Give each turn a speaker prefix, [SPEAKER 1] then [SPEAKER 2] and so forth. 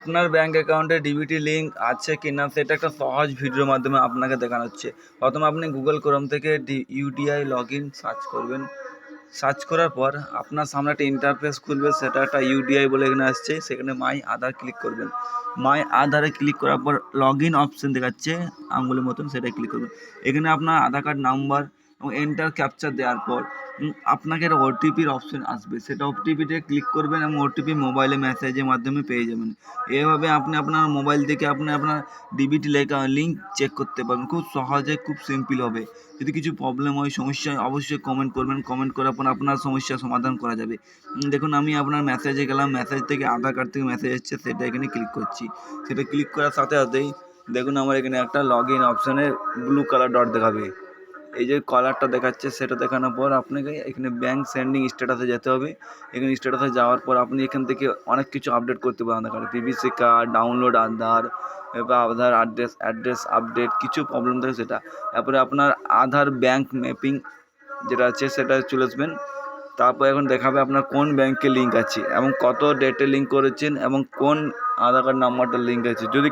[SPEAKER 1] আপনার ব্যাঙ্ক অ্যাকাউন্টে DBT link আছে কি না সেটা একটা সহজ ভিডিওর মাধ্যমে আপনাকে দেখানো হচ্ছে। প্রথমে আপনি গুগল ক্রোম থেকে ইউডিআই লগ ইন সার্চ করবেন। সার্চ করার পর আপনার সামনে একটা ইন্টারফেস খুলবে, সেটা একটা ইউডিআই বলে এখানে আসছে। সেখানে মাই আধার ক্লিক করবেন। মাই আধারে ক্লিক করার পর লগ ইন অপশন দেখাচ্ছে আঙুলের মতন, সেটাই ক্লিক করবেন। এখানে আপনার আধার কার্ড নাম্বার এবং এন্টার ক্যাপচার দেওয়ার পর আপনাকে একটা ওটিপির অপশন আসবে, সেটা ওটিপিতে ক্লিক করবেন এবং ওটিপি মোবাইলে মেসেজের মাধ্যমে পেয়ে যাবেন। এভাবে আপনি আপনার মোবাইল থেকে আপনি আপনার ডিবিটি লিঙ্ক চেক করতে পারবেন খুব সহজে, খুব সিম্পল হবে। যদি কিছু প্রবলেম হয়, সমস্যা হয়, অবশ্যই কমেন্ট করবেন। কমেন্ট করার পর আপনার সমস্যার সমাধান করা যাবে। দেখুন আমি আপনার মেসেজে গেলাম, মেসেজ থেকে আধার কার্ড থেকে মেসেজ এসছে, সেটা এখানে ক্লিক করছি। সেটা ক্লিক করার সাথে সাথেই দেখুন আমার এখানে একটা লগ ইন অপশানে ব্লু কালার ডট দেখাবে। এই যে কালারটা দেখাচ্ছে সেটা দেখানোর পর আপনাকে এখানে ব্যাঙ্ক সেন্ডিং স্ট্যাটাসে যেতে হবে। এখানে স্ট্যাটাসে যাওয়ার পর আপনি এখান থেকে অনেক কিছু আপডেট করতে পারেন আধার কার্ডে, পিভিসি কার্ড, ডাউনলোড আধার, এবার আধার অ্যাড্রেস আপডেট, কিছু প্রবলেম থাকে সেটা। তারপরে আপনার আধার ব্যাঙ্ক ম্যাপিং যেটা আছে সেটা চলে আসবেন। তারপর এখন দেখাবে আপনার কোন ব্যাঙ্কে লিঙ্ক আছে এবং কত ডেটে লিঙ্ক করেছেন এবং কোন আধার কার্ড নাম্বারটা লিঙ্ক আছে। যদি